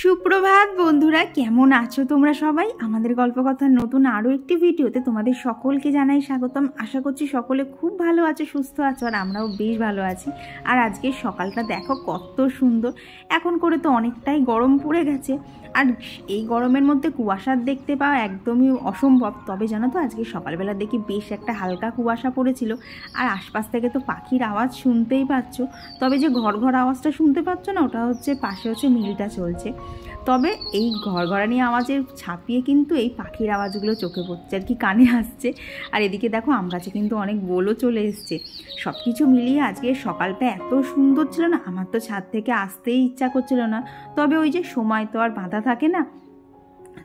সুপ্রভাত বন্ধুরা, কেমন আছো তোমরা সবাই? আমাদের গল্পকথার নতুন আরও একটি ভিডিওতে তোমাদের সকলকে জানাই স্বাগতম। আশা করছি সকলে খুব ভালো আছো, সুস্থ আছো, আর আমরাও বেশ ভালো আছি। আর আজকের সকালটা দেখো কত সুন্দর। এখন করে তো অনেকটাই গরম পড়ে গেছে, আর এই গরমের মধ্যে কুয়াশার দেখতে পাওয়া একদমই অসম্ভব। তবে জানো তো, আজকে সকালবেলা দেখি বেশ একটা হালকা কুয়াশা পড়েছিল, আর আশপাশ থেকে তো পাখির আওয়াজ শুনতেই পাচ্ছ। তবে যে ঘর ঘর আওয়াজটা শুনতে পাচ্ছ না, ওটা হচ্ছে পাশে হচ্ছে মিলটা চলছে। তবে এই ঘরঘরানি আওয়াজের ছাপিয়ে কিন্তু এই পাখির আওয়াজগুলো চোখে পড়ছে, আর কি কানে আসছে। আর এদিকে দেখো আম গাছে কিন্তু অনেক বোলও চলে এসছে। সব কিছু মিলিয়ে আজকে সকালটা এত সুন্দর ছিল না, আমার তো ছাদ থেকে আসতেই ইচ্ছা করছিল না। তবে ওই যে সময় তো আর বাঁধা থাকে না,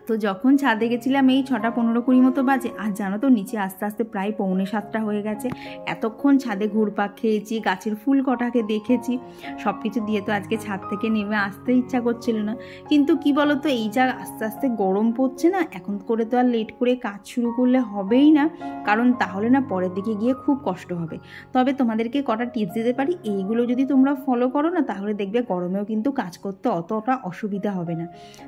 তো যখন ছাদে গেছিলাম এই 6:15-20 মতো বাজে। আর জানো তো, নিচে আস্তে আস্তে প্রায় 6:45 হয়ে গেছে। এতক্ষণ ছাদে ঘুরপাক খেয়েছি, গাছের ফুল কটাকে দেখেছি, সব কিছু দিয়ে তো আজকে ছাদ থেকে নেমে আসতে ইচ্ছা করছিল না। কিন্তু কি বলো তো, এই যা আস্তে আস্তে গরম পড়ছে না, এখন করে তো আর লেট করে কাজ শুরু করলে হবেই না, কারণ তাহলে না পরের দিকে গিয়ে খুব কষ্ট হবে। তবে তোমাদেরকে কটা টিপস দিতে পারি, এইগুলো যদি তোমরা ফলো করো না, তাহলে দেখবে গরমেও কিন্তু কাজ করতে অতটা অসুবিধা হবে না।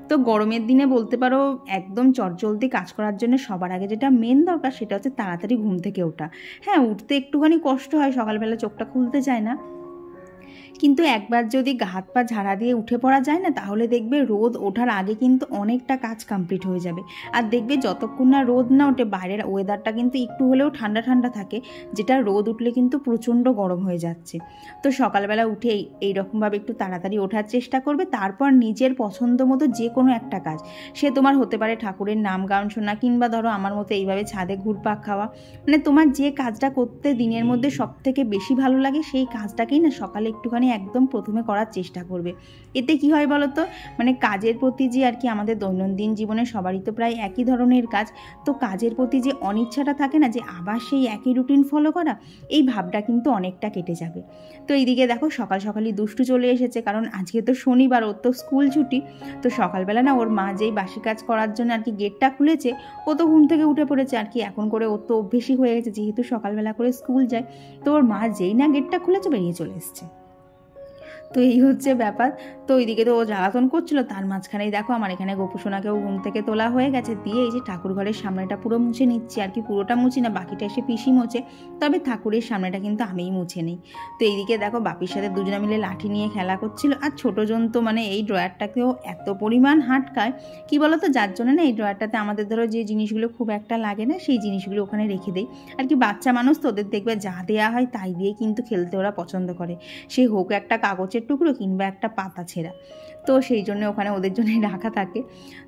তো গরমের দিনে বলতে পারো একদম চটজলদি কাজ করার জন্য সবার আগে যেটা মেন দরকার, সেটা হচ্ছে তাড়াতাড়ি ঘুম থেকে ওঠা। হ্যাঁ, উঠতে একটুখানি কষ্ট হয়, সকালবেলা চোখটা খুলতে চায় না, কিন্তু একবার যদি হাত পা ঝাড়া দিয়ে উঠে পড়া যায় না, তাহলে দেখবে রোদ ওঠার আগে কিন্তু অনেকটা কাজ কমপ্লিট হয়ে যাবে। আর দেখবে যতক্ষণ না রোদ না ওঠে, বাইরের ওয়েদারটা কিন্তু একটু হলেও ঠান্ডা ঠান্ডা থাকে, যেটা রোদ উঠলে কিন্তু প্রচণ্ড গরম হয়ে যাচ্ছে। তো সকালবেলা উঠে এইরকমভাবে একটু তাড়াতাড়ি ওঠার চেষ্টা করবে। তারপর নিজের পছন্দ মতো যে কোনো একটা কাজ, সে তোমার হতে পারে ঠাকুরের নাম গান শোনা, কিংবা ধরো আমার মতো এইভাবে ছাদে ঘুরপাক খাওয়া। মানে তোমার যে কাজটা করতে দিনের মধ্যে সব থেকে বেশি ভালো লাগে, সেই কাজটাকেই না সকালে একটুখানি একদম প্রথমে করার চেষ্টা করবে। এতে কি হয় বলো তো, মানে কাজের প্রতি যে আর কি আমাদের দৈনন্দিন জীবনে সবারই তো প্রায় একই ধরনের কাজ, তো কাজের প্রতি যে অনিচ্ছাটা থাকে না, যে আবার সেই একই রুটিন ফলো করা, এই ভাবটা কিন্তু অনেকটা কেটে যাবে। তো এইদিকে দেখো সকাল সকালই দুষ্টু চলে এসেছে, কারণ আজকে তো শনিবার, ওর তো স্কুল ছুটি। তো সকালবেলা না ওর মা যেই বাসি কাজ করার জন্য আর কি গেটটা খুলেছে, ও তো ঘুম থেকে উঠে পড়েছে আর কি। এখন করে ওর তো অভ্যেসই হয়ে গেছে, যেহেতু সকালবেলা করে স্কুল যায়। তো ওর মা যেই না গেটটা খুলেছে, বেরিয়ে চলে এসছে। তো এই হচ্ছে ব্যাপার। তো ওইদিকে তো ও জ্বালাতন করছিল, তার মাঝখানেই দেখো আমার এখানে গোপুসোনাকেও ঘুম থেকে তোলা হয়ে গেছে। দিয়ে এই যে ঠাকুর ঘরের সামনেটা পুরো মুছে নিচ্ছি আর কি। পুরোটা মুছি না, বাকিটা এসে পিসি মোছে, তবে ঠাকুরের সামনেটা কিন্তু আমিই মুছে নিই। তো এইদিকে দেখো বাপির সাথে দুজনে মিলে লাঠি নিয়ে খেলা করছিল। আর ছোটো জন তো মানে এই ড্রয়ারটাকেও এত পরিমাণ হাঁটকায়, কি বলো তো, যার জন্য না এই ড্রয়ারটাতে আমাদের ধরো যে জিনিসগুলো খুব একটা লাগে না, সেই জিনিসগুলো ওখানে রেখে দেয় আর কি। বাচ্চা মানুষ তো, ওদের দেখবে যা দেওয়া হয় তাই দিয়ে কিন্তু খেলতে ওরা পছন্দ করে, সে হোক একটা কাগজের টুকরো কিংবা একটা পাতা ছেঁড়া। তো সেই জন্য ওখানে ওদের জন্যই রাখা থাকে।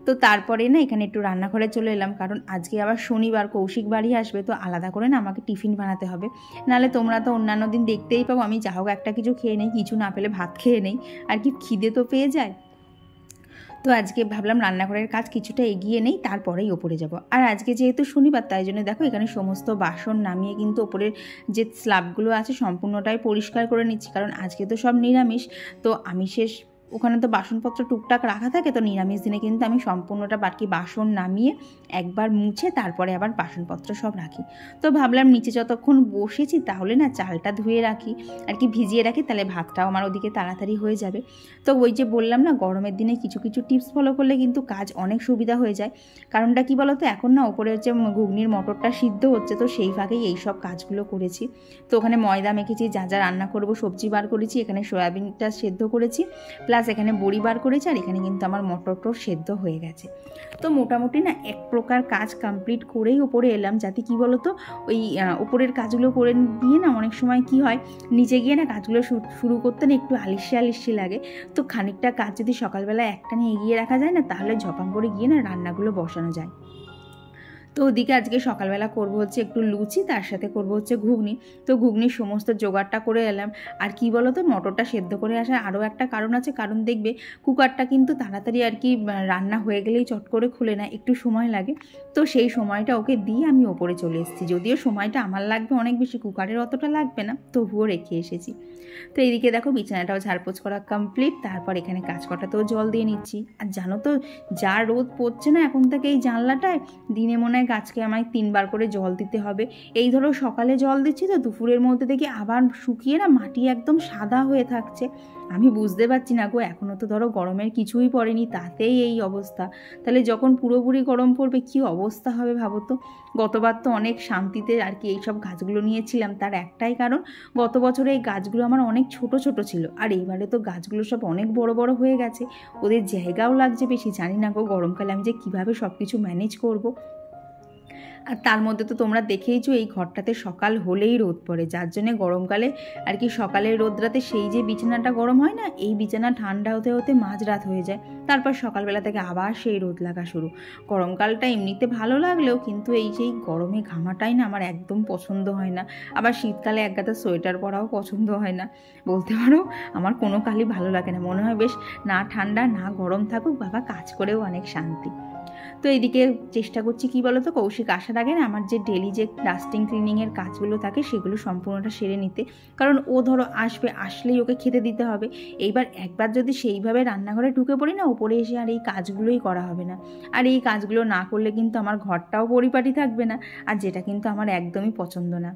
তো তারপরে না এখানে একটু রান্নাঘরে চলে এলাম, কারণ আজকে আবার শনিবার, কৌশিক বাড়ি আসবে, তো আলাদা করে না আমাকে টিফিন বানাতে হবে। নাহলে তোমরা তো অন্যান্য দিন দেখতেই পাবো আমি যা হোক একটা কিছু খেয়ে নেই, কিছু না পেলে ভাত খেয়ে নেই আর কি, খিদে তো পেয়ে যায়। তো আজকে ভাবলাম রান্নাঘরের কাজ কিছুটা এগিয়ে নেই, তারপরেই ওপরে যাব। আর আজকে যেহেতু শনিবার, তাই জন্য দেখো এখানে সমস্ত বাসন নামিয়ে কিন্তু ওপরের যে স্ল্যাবগুলো আছে সম্পূর্ণটাই পরিষ্কার করে নিচ্ছি, কারণ আজকে তো সব নিরামিষ। তো আমিষের ওখানে তো বাসনপত্র টুকটাক রাখা থাকে, তো নিরামিষ দিনে কিন্তু আমি সম্পূর্ণটা বাসন নামিয়ে একবার মুছে তারপরে আবার বাসনপত্র সব রাখি। তো ভাবলাম নিচে যতক্ষণ বসেছি, তাহলে না চালটা ধুয়ে রাখি আর কি, ভিজিয়ে রাখি, তাহলে ভাতটাও আমার ওদিকে তাড়াতাড়ি হয়ে যাবে। তো ওই যে বললাম না, গরমের দিনে কিছু কিছু টিপস ফলো করলে কিন্তু কাজ অনেক সুবিধা হয়ে যায়। কারণটা কি বলো তো, এখন না ওপরে হচ্ছে ঘুগনির মটরটা সিদ্ধ হচ্ছে, তো সেই ফাঁকেই এই সব কাজগুলো করেছি। তো ওখানে ময়দা মেখেছি, যা যা রান্না করবো সবজি বার করেছি, এখানে সয়াবিনটা সেদ্ধ করেছি, প্লাস এখানে বড়ি বার করেছি, আর এখানে কিন্তু আমার মটরটাও সেদ্ধ হয়ে গেছে। তো মোটামুটি না এক প্রকার কাজ কমপ্লিট করেই ওপরে এলাম, যাতে কি বলো তো, ওই ওপরের কাজগুলো করে দিয়ে না অনেক সময় কি হয়, নিচে গিয়ে না কাজগুলো শুরু করতে না একটু আলিস্যি লাগে। তো খানিকটা কাজ যদি সকালবেলা একটা নিয়ে এগিয়ে রাখা যায় না, তাহলে ঝপাং করে গিয়ে না রান্নাগুলো বসানো যায়। তো ওদিকে আজকে সকালবেলা করব হচ্ছে একটু লুচি, তার সাথে করব হচ্ছে ঘুগনি। তো ঘুগনির সমস্ত জোগাড়টা করে এলাম। আর কি বলো তো, মটরটা সেদ্ধ করে আসার আরও একটা কারণ আছে, কারণ দেখবে কুকারটা কিন্তু তাড়াতাড়ি আর কি রান্না হয়ে গেলেই চট করে খুলে না, একটু সময় লাগে। তো সেই সময়টা ওকে দিয়ে আমি ওপরে চলে এসেছি, যদিও সময়টা আমার লাগবে অনেক বেশি, কুকারের অতটা লাগবে না, তবুও রেখে এসেছি। তো এইদিকে দেখো বিছানাটাও ঝাড়পোছ করা কমপ্লিট, তারপর এখানে কাজ করাতেও জল দিয়ে নিচ্ছি। আর জানো তো, যা রোদ পড়ছে না এখন থেকে এই জানলাটায়, দিনে মনে হয় গাছকে আমায় 3 বার করে জল দিতে হবে। এই ধরো সকালে জল দিচ্ছি তো দুপুরের মধ্যে দেখি আবার শুকিয়ে না মাটি একদম সাদা হয়ে থাকছে। আমি বুঝতে পারছি না গো, এখনও তো ধরো গরমের কিছুই পড়েনি, তাতেই এই অবস্থা। তাহলে যখন পুরোপুরি গরম পড়বে কী অবস্থা হবে ভাবো তো। গতবার তো অনেক শান্তিতে আর কি এইসব গাছগুলো নিয়েছিলাম, তার একটাই কারণ গত বছরে এই গাছগুলো আমার অনেক ছোট ছোট ছিল, আর এইবারে তো গাছগুলো সব অনেক বড় বড় হয়ে গেছে, ওদের জায়গাও লাগছে বেশি। জানি না গো গরমকালে আমি যে কীভাবে সব কিছু ম্যানেজ করব। আর তার মধ্যে তো তোমরা দেখেইছো এই ঘরটাতে সকাল হলেই রোদ পড়ে, যার জন্যে গরমকালে আর কি সকালের রোদরাতে সেই যে বিছানাটা গরম হয় না, এই বিছানা ঠান্ডা হতে হতে মাঝরাত হয়ে যায়, তারপর সকালবেলা থেকে আবার সেই রোদ লাগা শুরু। গরমকালটা এমনিতে ভালো লাগলেও কিন্তু এই যে গরমে ঘামাটাই না আমার একদম পছন্দ হয় না। আবার শীতকালে এক গাদা সোয়েটার পরাও পছন্দ হয় না। বলতে পারো আমার কোনো কালই ভালো লাগে না, মনে হয় বেশ না ঠান্ডা না গরম থাকুক, বাবা কাজ করেও অনেক শান্তি। তো এইদিকে চেষ্টা করছি কি বলো তো, কৌশিক আসার আগে না আমার যে ডেলি যে ডাস্টিং ক্লিনিংয়ের কাজগুলো থাকে সেগুলো সম্পূর্ণটা সেরে নিতে, কারণ ও ধরো আসলেই ওকে খেতে দিতে হবে। এইবার একবার যদি সেইভাবে রান্নাঘরে ঢুকে পড়ি না, ওপরে এসে আর এই কাজগুলোই করা হবে না। আর এই কাজগুলো না করলে কিন্তু আমার ঘরটাও পরিপাটি থাকবে না, আর যেটা কিন্তু আমার একদমই পছন্দ না।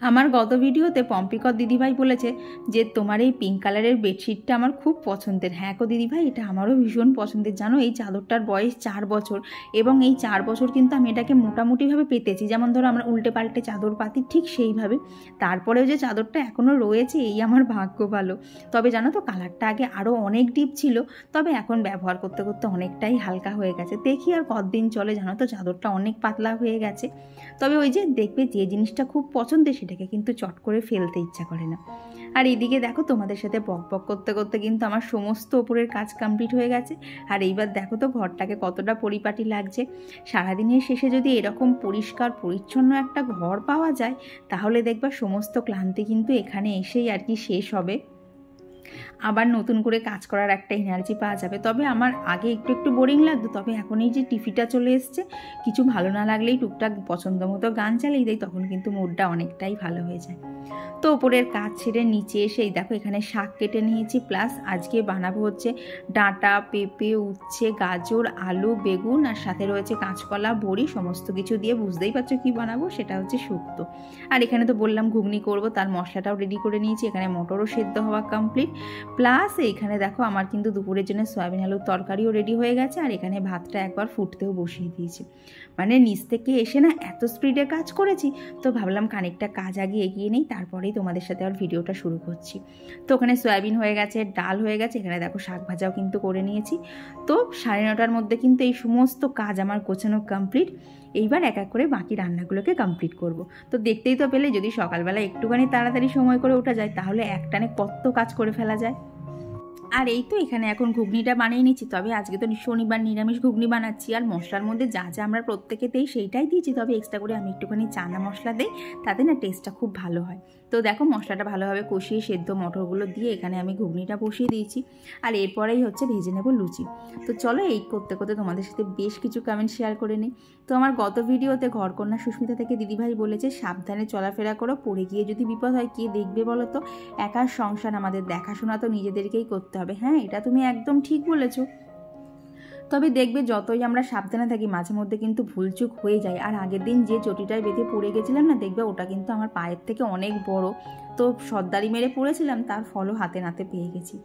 আমার গত ভিডিওতে পম্পিকর দিদিভাই বলেছে যে তোমার এই পিঙ্ক কালারের বেডশিটটা আমার খুব পছন্দের। হ্যাঁ গো দিদিভাই, এটা আমারও ভীষণ পছন্দের। জানো এই চাদরটার বয়স 4 বছর, এবং এই 4 বছর কিন্তু আমি এটাকে মোটামুটিভাবে পেতেছি, যেমন ধরো আমরা উল্টে পাল্টে চাদর পাতি ঠিক সেইভাবে। তারপরেও যে চাদরটা এখনও রয়েছে এই আমার ভাগ্য ভালো। তবে জানো তো কালারটা আগে আরও অনেক ডিপ ছিল, তবে এখন ব্যবহার করতে করতে অনেকটাই হালকা হয়ে গেছে। দেখি আর কতদিন চলে, জানো তো চাদরটা অনেক পাতলা হয়ে গেছে। তবে ওই যে দেখবে যে জিনিসটা খুব পছন্দের সেটাকে কিন্তু চট করে ফেলতে ইচ্ছা করে না। আর এদিকে দেখো তোমাদের সাথে বক বক করতে করতে কিন্তু আমার সমস্ত ওপরের কাজ কমপ্লিট হয়ে গেছে। আর এইবার দেখো তো ঘরটাকে কতটা পরিপাটি লাগছে। সারাদিনের শেষে যদি এরকম পরিষ্কার পরিচ্ছন্ন একটা ঘর পাওয়া যায়, তাহলে দেখবা সমস্ত ক্লান্তি কিন্তু এখানে এসেই আর কি শেষ হবে। আবার নতুন করে কাজ করার একটা এনার্জি পাওয়া যাবে। তবে আমার আগে একটু একটু বোরিং লাগতো, তবে এখন এই যে টিভিটা চলে এসছে, কিছু ভালো না লাগলেই টুকটাক পছন্দ মতো গান চালিয়ে দেয়, তখন কিন্তু মুডটা অনেকটাই ভালো হয়ে যায়। তো ওপরের কাজ ছেড়ে নিচে এসে এই দেখো এখানে শাক কেটে নিয়েছি, প্লাস আজকে বানাবো হচ্ছে ডাঁটা, পেঁপে, উচ্ছে, গাজর, আলু, বেগুন, আর সাথে রয়েছে কাঁচকলা, বড়ি, সমস্ত কিছু দিয়ে বুঝতেই পারছো কি বানাবো, সেটা হচ্ছে শুক্তো। আর এখানে তো বললাম ঘুগনি করব, তার মশলাটাও রেডি করে নিয়েছি। এখানে মটরও সেদ্ধ হওয়া কমপ্লিট, প্লাস এইখানে দেখো আমার কিন্তু দুপুরের জন্য সয়াবিন আলুর তরকারিও রেডি হয়ে গেছে, আর এখানে ভাতটা একবার ফুটতেও বসিয়ে দিয়েছি। মানে নিচ থেকে এসে না এত স্পিডে কাজ করেছি, তো ভাবলাম খানিকটা কাজ আগে এগিয়ে নেই, তারপরেই তোমাদের সাথে আর ভিডিওটা শুরু করছি। তো ওখানে সয়াবিন হয়ে গেছে, ডাল হয়ে গেছে, এখানে দেখো শাক ভাজাও কিন্তু করে নিয়েছি। তো 9:30টার মধ্যে কিন্তু এই সমস্ত কাজ আমার গোছানো কমপ্লিট। এইবার এক এক করে বাকি রান্নাগুলোকে কমপ্লিট করব। তো দেখতেই তো পেলে, যদি সকালবেলা একটুখানি তাড়াতাড়ি সময় করে ওঠা যায়, তাহলে একটানে কত কাজ করে ফেলা যায়। আর এই তো এখানে এখন ঘুগনিটা বানিয়ে নিচ্ছি। তবে আজকে তো শনিবার নিরামিষ ঘুগনি বানাচ্ছি, আর মশলার মধ্যে যা যা আমরা প্রত্যেকে দিই সেইটাই দিয়েছি, তবে এক্সট্রা করে আমি একটুখানি চানা মশলা দিই, তাতে না টেস্টটা খুব ভালো হয়। তো দেখো মশলাটা ভালোভাবে কষিয়ে সেদ্ধ মটরগুলো দিয়ে এখানে আমি ঘুগনিটা বসিয়ে দিয়েছি, আর এরপরেই হচ্ছে ভেজে নেব লুচি। তো চলো এই করতে করতে তোমাদের সাথে বেশ কিছু কমেন্ট শেয়ার করে নিই। তো আমার গত ভিডিওতে ঘরকন্যা সুস্মিতা থেকে দিদিভাই বলেছে সাবধানে চলাফেরা করো, পড়ে গিয়ে যদি বিপদ হয় কে দেখবে বলো তো, একার সংসার, আমাদের দেখাশোনা তো নিজেদেরকেই করতে হবে। হ্যাঁ, এটা তুমি একদম ঠিক বলেছো। তবে দেখবে যতই আমরা সাবধানে থাকি, মাঝে মধ্যে কিন্তু ভুলচুক হয়ে যায়। আর আগের দিন যে চটিটায় বেঁধে পড়ে গেছিলাম না, দেখবে ওটা কিন্তু আমার পায়ের থেকে অনেক বড়, তো সর্দারি মেরে পড়েছিলাম, তার ফলও হাতে নাতে পেয়ে গেছি।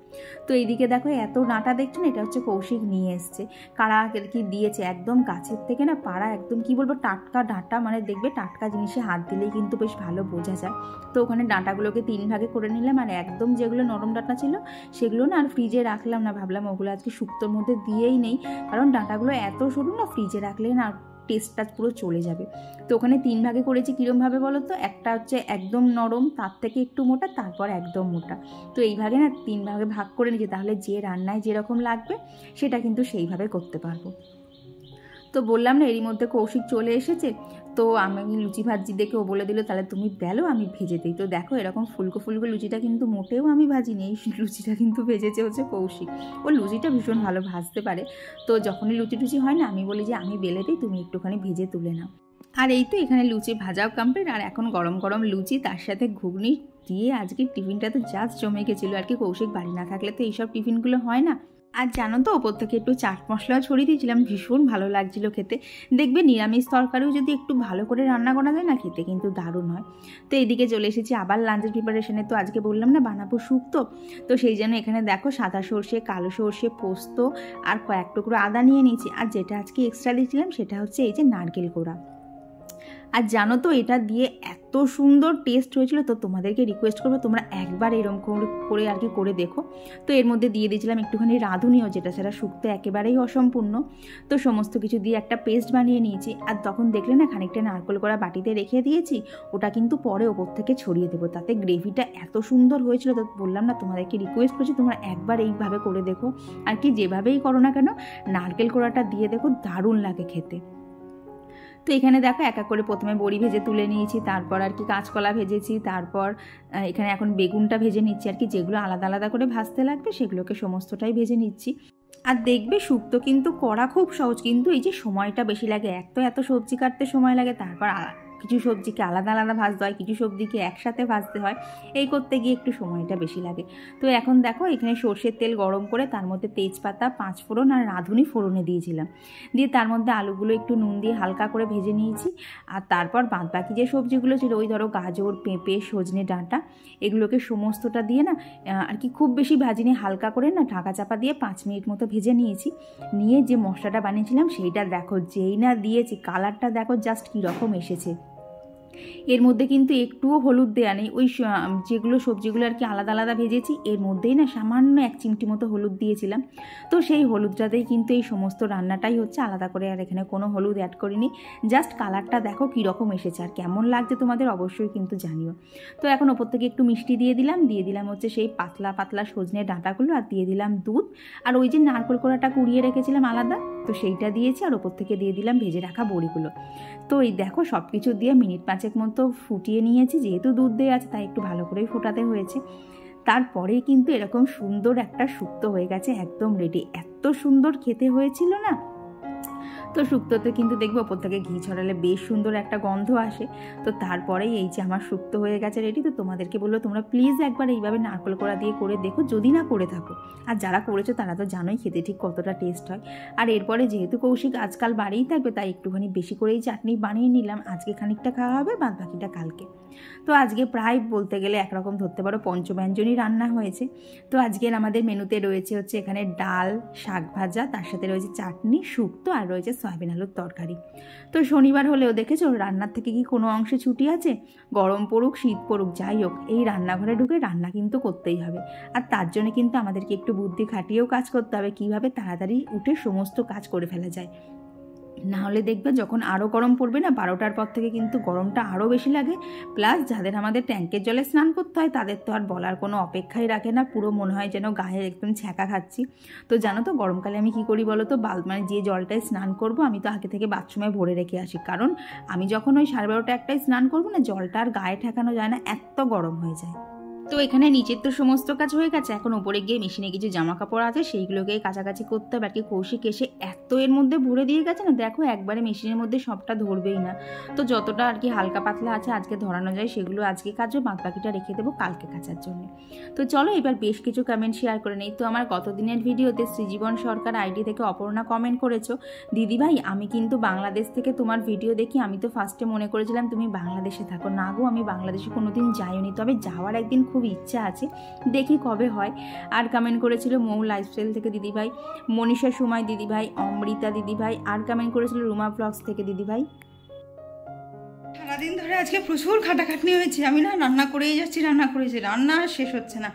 তো এইদিকে দেখো এত ডাঁটা দেখছো না, এটা হচ্ছে কৌশিক নিয়ে এসছে। কারা কি দিয়েছে, একদম গাছের থেকে না পাড়া, একদম কি বলবো টাটকা ডাঁটা, মানে দেখবে টাটকা জিনিসে হাত দিলেই কিন্তু বেশ ভালো বোঝা যায়। তো ওখানে ডাঁটাগুলোকে 3 ভাগে করে নিলাম, আর একদম যেগুলো নরম ডাঁটা ছিল সেগুলো না আর ফ্রিজে রাখলাম না, ভাবলাম ওগুলো আজকে শুক্তোর মধ্যে দিয়েই নেই, কারণ ডাঁটাগুলো এত সরু না, ফ্রিজে রাখলে না টেস্টটা পুরো চলে যাবে। তো ওখানে 3 ভাগে করেছি। কীরমভাবে বলো তো, একটা হচ্ছে একদম নরম, তার থেকে একটু মোটা, তারপর একদম মোটা। তো এই ভাগে না 3 ভাগে ভাগ করে নিয়েছি, তাহলে যে রান্নায় যেরকম লাগবে সেটা কিন্তু সেইভাবে করতে পারবো। তো বললাম না এরই মধ্যে কৌশিক চলে এসেছে, তো আমি লুচি ভাজি দেখে ও বলে দিল তাহলে তুমি বেলো আমি ভেজে দিই। তো দেখো এরকম ফুলকো ফুলকো লুচিটা কিন্তু মোটেও আমি ভাজিনি, এই লুচিটা কিন্তু ভেজেছে হচ্ছে কৌশিক। ও লুচিটা ভীষণ ভালো ভাজতে পারে। তো যখনই লুচি টুচি হয় না, আমি বলি যে আমি বেলে দিই, তুমি একটুখানি ভেজে তুলে নাও। আর এই তো এখানে লুচি ভাজাও কমপ্লিট, আর এখন গরম গরম লুচি, তার সাথে ঘুগনি দিয়ে আজকে টিফিনটা তো জাস্ট জমে গেছিলো আর কি। কৌশিক বাড়ি না থাকলে তো এইসব টিফিনগুলো হয় না। আর জানো তো, ওপর থেকে একটু চাট মশলাও ছড়িয়ে দিয়েছিলাম, ভীষণ ভালো লাগছিল খেতে। দেখবে নিরামিষ তরকারিও যদি একটু ভালো করে রান্না করা যায় না, খেতে কিন্তু দারুণ হয়। তো এইদিকে চলে এসেছি আবার লাঞ্চের প্রিপারেশনে। তো আজকে বললাম না বানাবো শুক্তো, তো সেই জন্য এখানে দেখো সাদা সর্ষে, কালো সর্ষে, পোস্ত আর কয়েক টুকরো আদা নিয়ে নিয়েছি। আর যেটা আজকে এক্সট্রা দিয়েছিলাম সেটা হচ্ছে এই যে নারকেল কোড়া। আর জানো তো এটা দিয়ে এত সুন্দর টেস্ট হয়েছিল, তো তোমাদেরকে রিকোয়েস্ট করবো তোমরা একবার এরকম করে আর কি করে দেখো। তো এর মধ্যে দিয়ে দিয়েছিলাম একটুখানি রাঁধুনিও, যেটা ছাড়া শুক্তো একেবারেই অসম্পূর্ণ। তো সমস্ত কিছু দিয়ে একটা পেস্ট বানিয়ে নিয়েছি। আর তখন দেখলে না খানিকটা নারকেল করা বাটিতে রেখে দিয়েছি, ওটা কিন্তু পরে ওপর থেকে ছড়িয়ে দেবো। তাতে গ্রেভিটা এত সুন্দর হয়েছিল, তো বললাম না তোমাদেরকে রিকোয়েস্ট করছি তোমরা একবার এইভাবে করে দেখো। আর কি যেভাবেই করো না কেন নারকেল কোড়াটা দিয়ে দেখো, দারুণ লাগে খেতে। তো এখানে দেখো এক এক করে প্রথমে বড়ি ভেজে তুলে নিয়েছি, তারপর আর কি কাঁচকলা ভেজেছি, তারপর এখানে এখন বেগুনটা ভেজে নিচ্ছি আর কি। যেগুলো আলাদা আলাদা করে ভাজতে লাগবে সেগুলোকে সমস্তটাই ভেজে নিচ্ছি। আর দেখবে শুক্তো কিন্তু করা খুব সহজ, কিন্তু এই যে সময়টা বেশি লাগে। এত সবজি কাটতে সময় লাগে, তারপর কিছু সবজিকে আলাদা আলাদা ভাজতে হয়, কিছু সবজিকে একসাথে ভাজতে হয়, এই করতে গিয়ে একটু সময়টা বেশি লাগে। তো এখন দেখো এখানে সর্ষের তেল গরম করে তার মধ্যে তেজপাতা, পাঁচফোড়ন আর রাঁধুনি ফোড়নে দিয়েছিলাম, দিয়ে তার মধ্যে আলুগুলো একটু নুন দিয়ে হালকা করে ভেজে নিয়েছি। আর তারপর বাকি যে সবজিগুলো ছিল, ওই ধরো গাজর, পেঁপে, সজনে ডাঁটা, এগুলোকে সমস্তটা দিয়ে না আর কি খুব বেশি ভাজিনি, হালকা করে না ঢাকা চাপা দিয়ে 5 মিনিট মতো ভেজে নিয়েছি। নিয়ে যে মশলাটা বানিয়েছিলাম সেইটা দেখো, যেই না দিয়েছি কালারটা দেখো জাস্ট কীরকম এসেছে। এর মধ্যে কিন্তু একটুও হলুদ দেওয়া নেই, ওই যেগুলো সবজিগুলো আর কি আলাদা আলাদা ভেজেছি এর মধ্যেই না সামান্য 1 চিমটি মতো হলুদ দিয়েছিলাম। তো সেই হলুদটাতেই কিন্তু এই সমস্ত রান্নাটাই হচ্ছে, আলাদা করে আর এখানে কোনো হলুদ অ্যাড করিনি। জাস্ট কালারটা দেখো কীরকম এসেছে, আর কেমন লাগছে তোমাদের অবশ্যই কিন্তু জানিও। তো এখন ওপর থেকে একটু মিষ্টি দিয়ে দিলাম হচ্ছে সেই পাতলা পাতলা সজনে ডাঁটাগুলো, আর দিয়ে দিলাম দুধ, আর ওই যে নারকেল কোড়াটা কুড়িয়ে রেখেছিলাম আলাদা, তো সেইটা দিয়েছি। আর ওপর থেকে দিয়ে দিলাম ভেজে রাখা বড়িগুলো। তো এই দেখো সব কিছু দিয়ে মিনিট 5 মতো ফুটিয়ে নিয়েছি, যেহেতু দুধ দেওয়া আছে তাই একটু ভালো করেই ফোটাতে হয়েছে। তারপরেই কিন্তু এরকম সুন্দর একটা শুক্তো হয়ে গেছে, একদম রেডি। এত সুন্দর খেতে হয়েছিল না। তো শুক্তোতে কিন্তু দেখবো ওপর থেকে ঘি ছড়ালে বেশ সুন্দর একটা গন্ধ আসে। তো তারপরেই এই যে আমার শুক্তো হয়ে গেছে রেডি। তো তোমাদেরকে বললো তোমরা প্লিজ একবার এইভাবে নারকেল কোড়া দিয়ে করে দেখো, যদি না করে থাকো। আর যারা করেছো তারা তো জানোই খেতে ঠিক কতটা টেস্ট হয়। আর এরপরে যেহেতু কৌশিক আজকাল বাড়িই থাকবে, তাই একটুখানি বেশি করেই চাটনি বানিয়ে নিলাম। আজকে খানিকটা খাওয়া হবে, বাদ বাকিটা কালকে। তো আজকে প্রায় বলতে গেলে একরকম ধরতে পারো পঞ্চব্যঞ্জনই রান্না হয়েছে। তো আজকের আমাদের মেনুতে রয়েছে হচ্ছে এখানে ডাল, শাক ভাজা, তার সাথে রয়েছে চাটনি, শুক্তো, আর রয়েছে সয়াবিন আলুর তরকারি। তো শনিবার হলেও দেখেছো রান্নার থেকে কি কোনো অংশে ছুটি আছে? গরম পড়ুক শীত পড়ুক যাই হোক, এই রান্নাঘরে ঢুকে রান্না কিন্তু করতেই হবে। আর তার জন্য কিন্তু আমাদেরকে একটু বুদ্ধি খাটিয়েও কাজ করতে হবে, কীভাবে তাড়াতাড়ি উঠে সমস্ত কাজ করে ফেলা যায়। না হলে দেখবে যখন আরও গরম পড়বে না, 12টার পর থেকে কিন্তু গরমটা আরও বেশি লাগে। প্লাস যাদের আমাদের ট্যাঙ্কের জলে স্নান করতে হয় তাদের তো আর বলার কোনো অপেক্ষাই রাখে না, পুরো মনে হয় যেন গায়ে একদম ছ্যাঁকা খাচ্ছি। তো জানো তো গরমকালে আমি কি করি বলো তো, মানে যে জলটায় স্নান করব আমি তো আগে থেকে বাথরুমে ভরে রেখে আসি, কারণ আমি যখন ওই 12:30 1টায় স্নান করবো না, জলটা আর গায়ে ঠেকানো যায় না, এত গরম হয়ে যায়। তো এখানে নিচের তো সমস্ত কাজ হয়ে গেছে, এখন ওপরে গিয়ে মেশিনে কিছু জামা কাপড় আছে সেইগুলোকে কাছাকাছি করতে হবে। আর কি কৌশিক এসে এত এর মধ্যে ভরে দিয়ে গেছে না, দেখো একবারে মেশিনের মধ্যে সবটা ধরবেই না। তো যতটা আর কি হালকা পাতলা আছে আজকে ধরানো যায় সেগুলো আজকে কাচবো, বাদ বাকিটা রেখে দেবো কালকে কাচার জন্য। তো চলো এবার বেশ কিছু কমেন্ট শেয়ার করে নেই। তো আমার গতদিনের ভিডিওতে শ্রীজীবন সরকার আইডি থেকে অপর্ণা কমেন্ট করেছো, দিদিভাই আমি কিন্তু বাংলাদেশ থেকে তোমার ভিডিও দেখি, আমি তো ফার্স্টে মনে করেছিলাম তুমি বাংলাদেশে থাকো। না গো, আমি বাংলাদেশে কোনোদিন যাইনি, তবে যাওয়ার একদিন খুব ইচ্ছা আছে, দেখি কবে হয়। আর কমেন্ট করেছিল মৌ লাইফস্টাইল থেকে দিদিভাই, মনীষা সুমাই দিদিভাই, অমৃতা দিদিভাই, আর কমেন্ট করেছিল রুমা ব্লগস থেকে দিদিভাই। সারাদিন ধরে আজকে প্রচুর খাটাখাটনি হয়েছে, আমি না রান্না করেই যাচ্ছি, রান্না শেষ হচ্ছে না।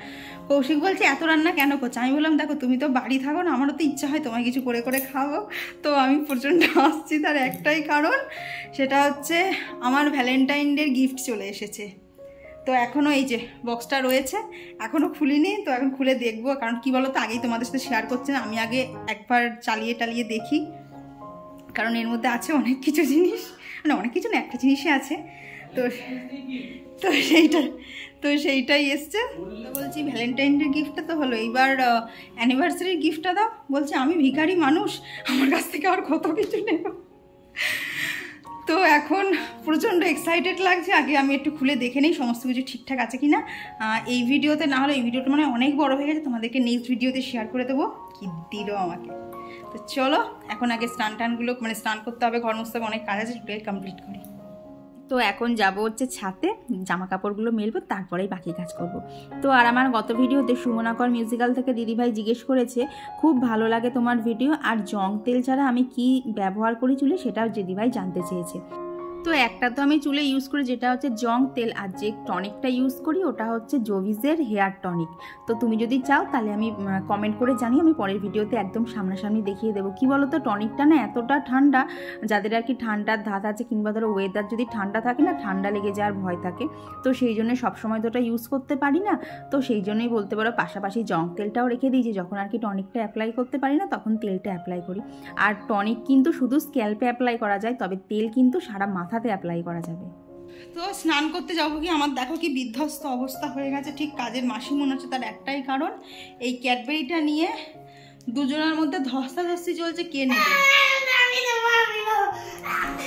কৌশিক বলছে এত রান্না কেন করছো? আমি বললাম দেখো তুমি তো বাড়ি থাকো না, আমারও তো ইচ্ছা হয় তোমায় কিছু করে করে খাবো। তো আমি প্রচণ্ড আসছি, তার একটাই কারণ, সেটা হচ্ছে আমার ভ্যালেন্টাইন ডের গিফট চলে এসেছে। তো এখনও এই যে বক্সটা রয়েছে, এখনও খুলিনি, তো এখন খুলে দেখবো। কারণ কি বলো তো, আগেই তোমাদের সাথে শেয়ার করছি না, আমি আগে একবার চালিয়ে দেখি, কারণ এর মধ্যে আছে অনেক কিছু জিনিস, মানে অনেক কিছু না, একটা জিনিসই আছে। তো সেইটাই এসছে। তো বলছি ভ্যালেন্টাইন ডে গিফটটা তো হলো, এইবার অ্যানিভার্সারির গিফটটা দাও। বলছে আমি ভিখারি মানুষ, আমার কাছ থেকে আর কত কিছু নেব। তো এখন প্রচণ্ড এক্সাইটেড লাগছে। আগে আমি একটু খুলে দেখে নিই সমস্ত কিছু ঠিকঠাক আছে কি না। এই ভিডিওতে না হলে, এই ভিডিওটা মানে অনেক বড় হয়ে গেছে, তোমাদেরকে নেক্সট ভিডিওতে শেয়ার করে দেবো। কি দিল আমাকে। তো চলো এখন আগে স্নানগুলো মানে স্নান করতে হবে, ঘর মুছতে হবে, অনেক কাজ আছে, সেটাই কমপ্লিট করি। তো এখন যাব হচ্ছে ছাদে, জামা কাপড়গুলো মেলবো, তারপরেই বাকি কাজ করব। তো আর আমার গত ভিডিওতে সুমনাকর মিউজিক্যাল থেকে দিদিভাই জিজ্ঞেস করেছে খুব ভালো লাগে তোমার ভিডিও, আর জং তেল ছাড়া আমি কি ব্যবহার করি চুলে সেটাও দিদিভাই জানতে চেয়েছে। তো একটা তো আমি চুলে ইউজ করি যেটা হচ্ছে জং তেল, আর যে টনিকটা ইউজ করি ওটা হচ্ছে জোভিজের হেয়ার টনিক। তো তুমি যদি চাও তাহলে আমি কমেন্ট করে জানি, আমি পরের ভিডিওতে একদম সামনাসামনি দেখিয়ে দেবো। কি বলো তো, টনিকটা না এতটা ঠান্ডা, যাদের আর কি ঠান্ডার ধাত আছে কিংবা ধরো ওয়েদার যদি ঠান্ডা থাকে না, ঠান্ডা লেগে যাওয়ার ভয় থাকে, তো সেই জন্য সবসময় তো ওটা ইউজ করতে পারি না। তো সেই জন্যই বলতে পারো পাশাপাশি জং তেলটাও রেখে দিয়েছি, যখন আর কি টনিকটা অ্যাপ্লাই করতে পারি না তখন তেলটা অ্যাপ্লাই করি। আর টনিক কিন্তু শুধু স্ক্যাল্পে অ্যাপ্লাই করা যায়, তবে তেল কিন্তু সারা মাথাতে অ্যাপ্লাই করা যাবে। তো স্নান করতে যাবো কি, আমার দেখো কি বিধ্বস্ত অবস্থা হয়ে গেছে, ঠিক কাজের মাসি মনে হচ্ছে। তার একটাই কারণ, এই ক্যাডবেরিটা নিয়ে দুজনের মধ্যে ধস্তাধস্তি চলছে কে নেবে।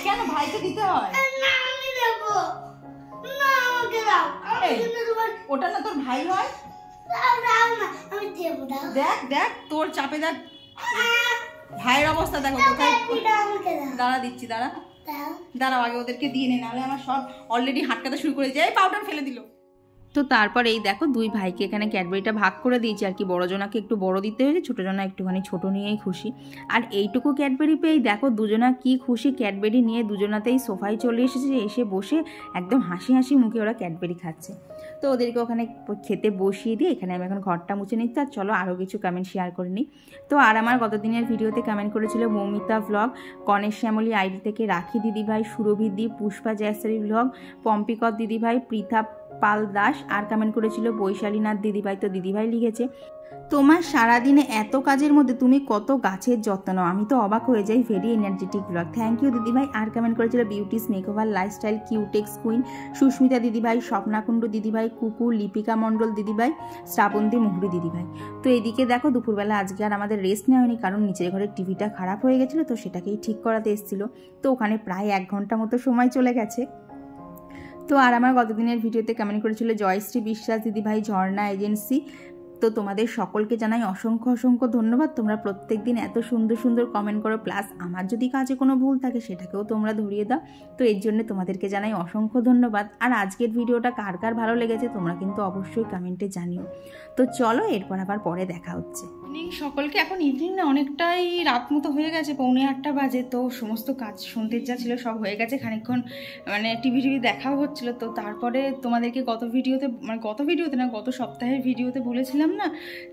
কেন ভাইকে দিতে হয়? ওটা না তোর ভাই হয়। দেখ দেখ তোর চাপে দেখ ভাইয়ের অবস্থা দেখো কোথায়। দাঁড়া দিচ্ছি, দাঁড়াও আগে ওদেরকে দিয়ে নে, নাহলে আমার সব অলরেডি হাটকাতে শুরু করে যায়। পাউডার ফেলে দিল। তো তারপর এই দেখো দুই ভাইকে এখানে ক্যাডবেরিটা ভাগ করে দিয়েছি আর কি, বড়জনাকে একটু বড় দিতে হয়েছে, ছোটোজনা একটুখানি ছোট নিয়েই খুশি। আর এইটুকু ক্যাডবেরি পেয়েই দেখো দুজনা কি খুশি, ক্যাডবেরি নিয়ে দুজনাতেই সোফায় চলে এসেছে, এসে বসে একদম হাসি হাসি মুখে ওরা ক্যাডবেরি খাচ্ছে। তো ওদেরকে ওখানে খেতে বসিয়ে দিয়ে এখানে আমি এখন ঘরটা মুছে নিচ্ছি। আর চলো আরও কিছু কমেন্ট শেয়ার করে নিই। তো আর আমার গতদিনের ভিডিওতে কমেন্ট করেছিল মৌমিতা ভ্লগ, গণেশ শ্যামলী আইডি থেকে রাখি দিদিভাই, সুরভিদি, পুষ্পা জয়সারি ভ্লগ, পম্পিকর দিদিভাই, পৃথা পাল দাস, আর কমেন্ট করেছিল বৈশালীনাথ দিদিভাই। তো দিদিভাই লিখেছে তোমার সারাদিনে এত কাজের মধ্যে তুমি কত গাছের যত্ন নাও, আমি তো অবাক হয়ে যাই, very energetic blog. Thank you দিদিভাই। আর কমেন্ট করেছিল beauties makeover lifestyle Cutex queen, Susmita দিদিভাই, স্বপ্নাকুণ্ডু দিদিভাই, কুকুর, লিপিকা মণ্ডল দিদিভাই, শ্রাবন্তী মুহুরী দিদিভাই। তো এদিকে দেখো দুপুরবেলা আজকে আর আমাদের রেস্ট নেওয়া হয়নি, কারণ নিচের ঘরের টিভিটা খারাপ হয়ে গেছিলো, তো সেটাকেই ঠিক করাতে এসেছিলো। তো ওখানে প্রায় 1 ঘন্টা মতো সময় চলে গেছে। তো আর আমার গতদিনের ভিডিওতে কমেন্ট করেছিল জয়শ্রী বিশ্বাস দিদিভাই, ঝর্ণা এজেন্সি। তো তোমাদের সকলকে জানাই অসংখ্য অসংখ্য ধন্যবাদ, তোমরা প্রত্যেক দিন এত সুন্দর সুন্দর কমেন্ট করো, প্লাস আমার যদি কাজে কোনো ভুল থাকে সেটাকেও তোমরা ধরিয়ে দাও। তো এর জন্য তোমাদেরকে জানাই অসংখ্য ধন্যবাদ। আর আজকের ভিডিওটা কার কার ভালো লেগেছে তোমরা কিন্তু অবশ্যই কমেন্টে জানিও। তো চলো এরপর আবার পরে দেখা হচ্ছে। সকলকে এখন ইভিনিং না অনেকটাই রাত মতো হয়ে গেছে, 7:45 বাজে। তো সমস্ত কাজ সন্ধ্যের যা ছিল সব হয়ে গেছে, খানিকক্ষণ মানে টিভি দেখাও হচ্ছিলো। তো তারপরে তোমাদেরকে গত ভিডিওতে না গত সপ্তাহের ভিডিওতে বলেছিলাম না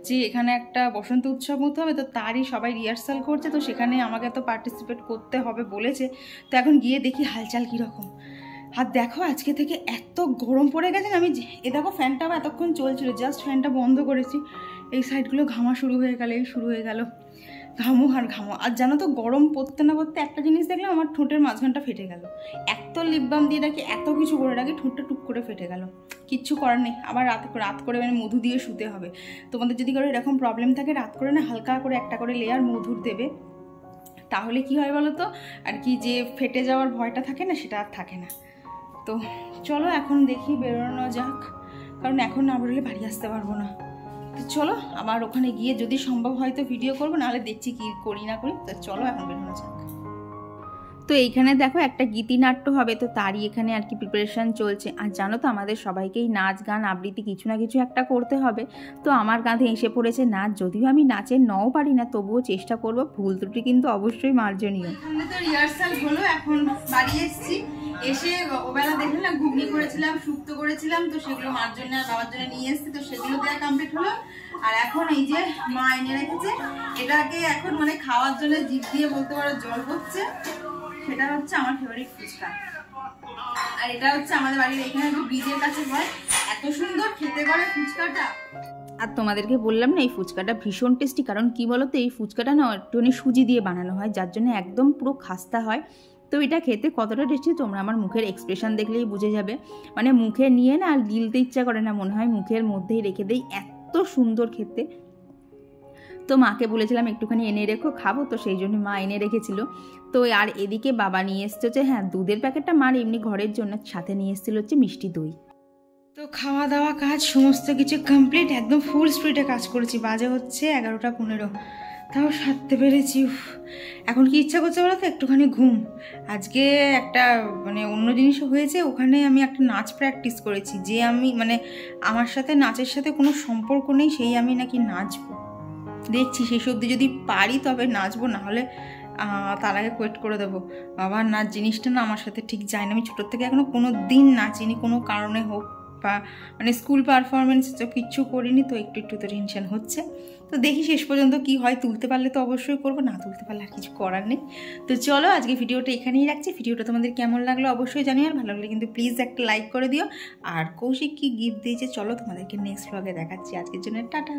যে এখানে একটা বসন্ত উৎসব মতো হবে, তো তারই সবাই রিহার্সাল করছে, তো সেখানে আমাকে তো পার্টিসিপেট করতে হবে বলেছে। তো এখন গিয়ে দেখি হালচাল কীরকম। আর দেখো আজকে থেকে এত গরম পড়ে গেছে না, আমি এ দেখো ফ্যানটাও এতক্ষণ চলছিল, জাস্ট ফ্যানটা বন্ধ করেছি, এই সাইডগুলো ঘামা শুরু হয়ে গেল, এই শুরু হয়ে গেল ঘামো আর ঘামো। আর জানো তো গরম পড়তে না পড়তে একটা জিনিস দেখলাম, আমার ঠোঁটের মাঝখানটা ফেটে গেল। এত লিপ বাম দিয়ে রাখি, এত কিছু করে রাখি, ঠোঁটটা টুক করে ফেটে গেল। কিচ্ছু করার নেই, আবার রাত করে মানে মধু দিয়ে শুতে হবে। তোমাদের যদি কারো এরকম প্রবলেম থাকে রাত করে না হালকা করে একটা করে লেয়ার মধুর দেবে, তাহলে কি হয় বলো তো, আর কি যে ফেটে যাওয়ার ভয়টা থাকে না সেটা আর থাকে না। তো চলো এখন দেখি বেরোনো যাক, কারণ এখন না বেরোলে বাড়ি আসতে পারবো না। তো চলো আবার ওখানে গিয়ে যদি সম্ভব হয় তো ভিডিও করবো, নাহলে দেখছি কি করি না করি। তো চলো এখন বেরোনো যাক। তো এইখানে দেখো একটা গীতিনাট্য হবে, তো তারই এখানে আর কি প্রিপারেশান চলছে। আর জানো তো আমাদের সবাইকেই নাচ গান আবৃত্তি কিছু না কিছু একটা করতে হবে। তো আমার কাঁধে এসে পড়েছে নাচ, যদিও আমি নাচের নও পারি না, তবুও চেষ্টা করব, ভুল ত্রুটি কিন্তু অবশ্যই মার্জনীয়। এখানে তো রিহার্সাল হলো, এখন বাড়ি এসেছি, এসে ওবেলা দেখলে না ঘুগনি করেছিলাম, শুক্তো করেছিলাম, তো সেগুলো মার জন্য আর বাবার জন্য নিয়ে এসেছি, তো সেগুলো দেওয়া কমপ্লিট হলো। আর এখন এই যে মা এনে রেখেছে, এটাকে এখন মানে খাওয়ার জন্য জিভ দিয়ে বলতে পারো জল হচ্ছে। সেটা হচ্ছে আমার ফেভারিট ফুচকা, আর এটা হচ্ছে আমাদের বাড়ির এখানে ব্রিজের কাছে হয়, এত সুন্দর খেতে করে ফুচকাটা। আর তোমাদেরকে বললাম না এই ফুচকাটা ভীষণ টেস্টি, কারণ কি বলতো এই ফুচকাটা না একটুখানি সুজি দিয়ে বানানো হয়, যার জন্য একদম পুরো খাস্তা হয়। তো এটা খেতে কতটা টেস্টি তোমরা আমার মুখের এক্সপ্রেশন দেখলেই বুঝে যাবে, মানে মুখে নিয়ে না আর গিলতে ইচ্ছা করে না, মনে হয় মুখের মধ্যেই রেখে দেই, এত সুন্দর খেতে। তো মাকে বলেছিলাম একটুখানি এনে রেখো, খাবো, তো সেই জন্য মা এনে রেখেছিল। তো আর এদিকে বাবা নিয়ে এসছে হচ্ছে, হ্যাঁ দুধের প্যাকেটটা মার এমনি ঘরের জন্য, সাথে নিয়ে এসেছিল হচ্ছে মিষ্টি দই। তো খাওয়া দাওয়া কাজ সমস্ত কিছু কমপ্লিট, একদম ফুল স্পিডে কাজ করেছি। বাজে হচ্ছে 11:15, তাও সারতে পেরেছি। এখন কি ইচ্ছা করছে বলো তো, একটুখানি ঘুম। আজকে একটা মানে অন্য জিনিসও হয়েছে, ওখানে আমি একটা নাচ প্র্যাকটিস করেছি, যে আমি মানে আমার সাথে নাচের সাথে কোনো সম্পর্ক নেই, সেই আমি নাকি নাচবো। দেখছি শেষ অবধি যদি পারি তবে নাচবো, নাহলে তার আগে কোয়েট করে দেবো। বাবার নাচ জিনিসটা না আমার সাথে ঠিক যায় না। আমি ছোটোর থেকে এখনও কোনো দিন নাচিনি, কোনো কারণে হোক, বা মানে স্কুল পারফরমেন্স তো কিচ্ছু করিনি, তো একটু একটু তো টেনশন হচ্ছে। তো দেখি শেষ পর্যন্ত কি হয়, তুলতে পারলে তো অবশ্যই করবো, না তুলতে পারলে আর কিছু করার নেই। তো চলো আজকে ভিডিওটা এখানেই রাখছি। ভিডিওটা তোমাদের কেমন লাগলো অবশ্যই জানিও, আর ভালো লাগলে কিন্তু প্লিজ একটা লাইক করে দিও। আর কৌশিক কি গিফট দিয়েছে চলো তোমাদেরকে নেক্সট ব্লগে দেখাচ্ছি। আজকের জন্য টাটা।